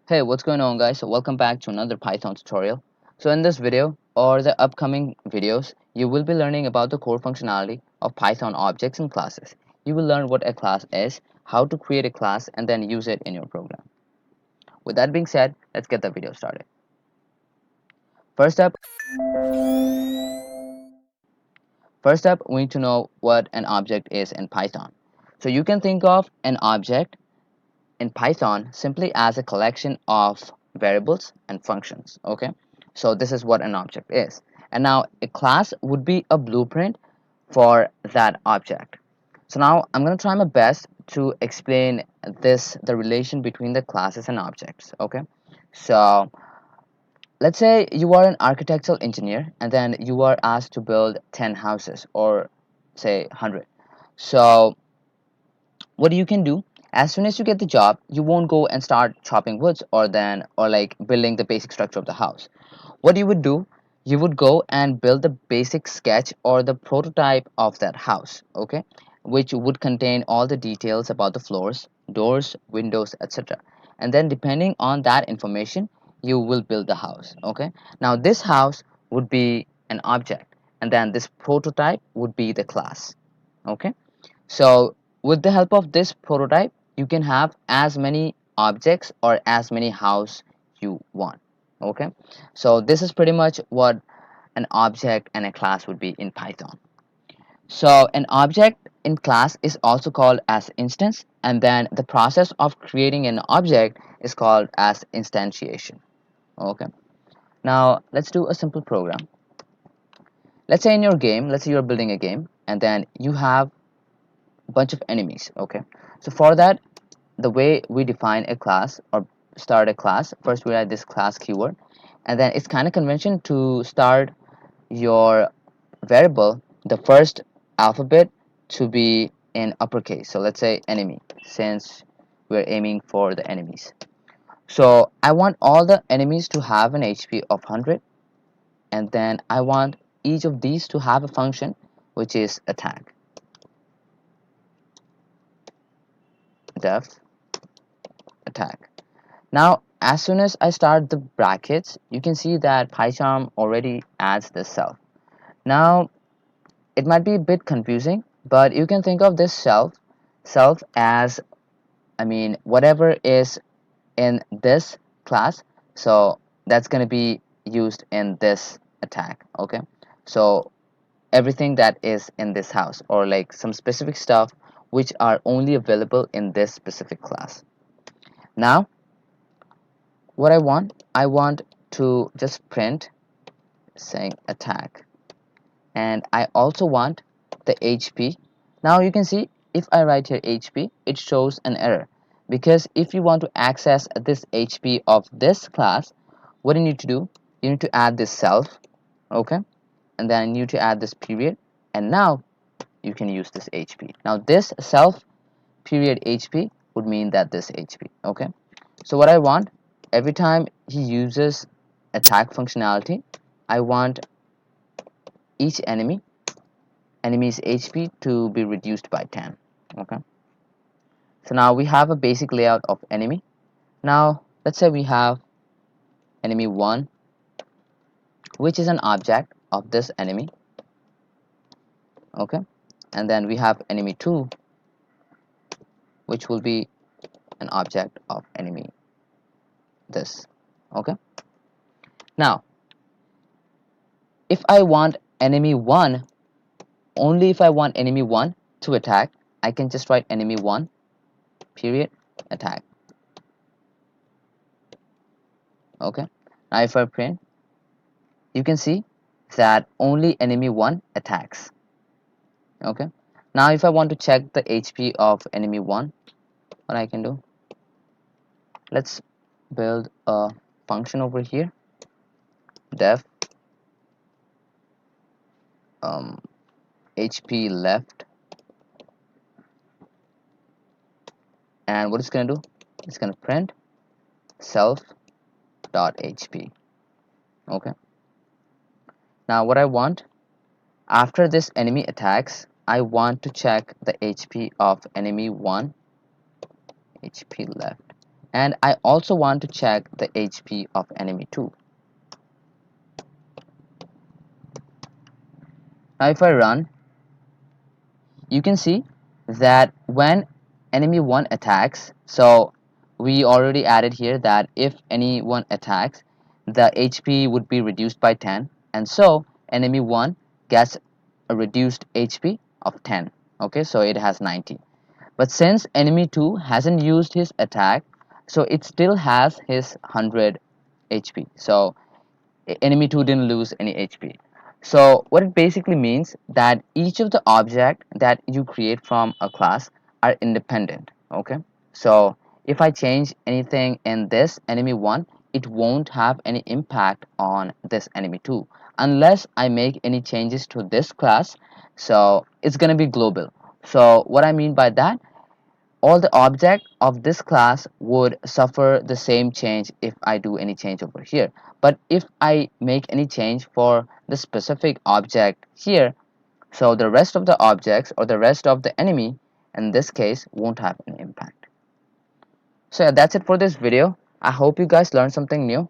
Hey, what's going on, guys? So welcome back to another Python tutorial. So in this video or the upcoming videos, you will be learning about the core functionality of Python objects and classes. You will learn what a class is, how to create a class, and then use it in your program. With that being said, let's get the video started. First up, we need to know what an object is in Python. So you can think of an object in Python simply as a collection of variables and functions. Okay, so this is what an object is. And now a class would be a blueprint for that object. So now I'm going to try my best to explain the relation between the classes and objects. Okay, so let's say you are an architectural engineer and then you are asked to build 10 houses, or say 100. So what you can do, as soon as you get the job, you won't go and start chopping woods or like building the basic structure of the house. What you would do, you would go and build the basic sketch or the prototype of that house. Okay, which would contain all the details about the floors, doors, windows, etc. And then depending on that information, you will build the house. Okay, now this house would be an object, and then this prototype would be the class. Okay, so with the help of this prototype, you can have as many objects or as many house you want. Okay, so this is pretty much what an object and a class would be in Python. So an object in class is also called as instance, and then the process of creating an object is called as instantiation. Okay, now let's do a simple program. Let's say in your game, let's say you're building a game and then you have a bunch of enemies. Okay, so for that, the way we define a class or start a class, first we add this class keyword, and then it's kind of convention to start your variable, the first alphabet to be in uppercase. So let's say enemy, since we're aiming for the enemies. So I want all the enemies to have an HP of 100, and then I want each of these to have a function which is attack. Def attack. Now, as soon as I start the brackets, you can see that PyCharm already adds this self. Now, it might be a bit confusing, but you can think of this self as, I mean, whatever is in this class, so that's going to be used in this attack. Okay, so everything that is in this house, or like some specific stuff which are only available in this specific class. Now what I want to just print saying attack, and I also want the HP. Now you can see if I write here HP, it shows an error, because if you want to access this HP of this class, what you need to do, you need to add this self. Okay, and then you need to add this period, and now you can use this HP. Now this self period HP would mean that this HP. Okay, so what I want, every time he uses attack functionality, I want each enemy's HP to be reduced by 10. Okay, so now we have a basic layout of enemy. Now let's say we have enemy 1, which is an object of this enemy. Okay, and then we have enemy 2, which will be an object of enemy this. Okay, now if I want enemy 1, only if I want enemy 1 to attack, I can just write enemy 1 period attack. Okay, now if I print, you can see that only enemy 1 attacks. Okay, now if I want to check the HP of enemy 1, what I can do, let's build a function over here, def HP left, and what it's going to do, it's going to print self dot HP. Okay, now what I want, after this enemy attacks, I want to check the HP of enemy 1, HP left, and I also want to check the HP of enemy 2. Now if I run, you can see that when enemy 1 attacks, so we already added here that if anyone attacks, the HP would be reduced by 10, and so enemy 1 gets a reduced HP of 10. Okay, so it has 90. But since enemy 2 hasn't used his attack, so it still has his 100 HP. So enemy 2 didn't lose any HP. So what it basically means that each of the object that you create from a class are independent. Okay, so if I change anything in this enemy 1, it won't have any impact on this enemy 2 unless I make any changes to this class. So it's gonna be global. So what I mean by that, all the object of this class would suffer the same change if I do any change over here. But if I make any change for the specific object here, so the rest of the objects or the rest of the enemy in this case won't have an impact. So yeah, that's it for this video. I hope you guys learned something new.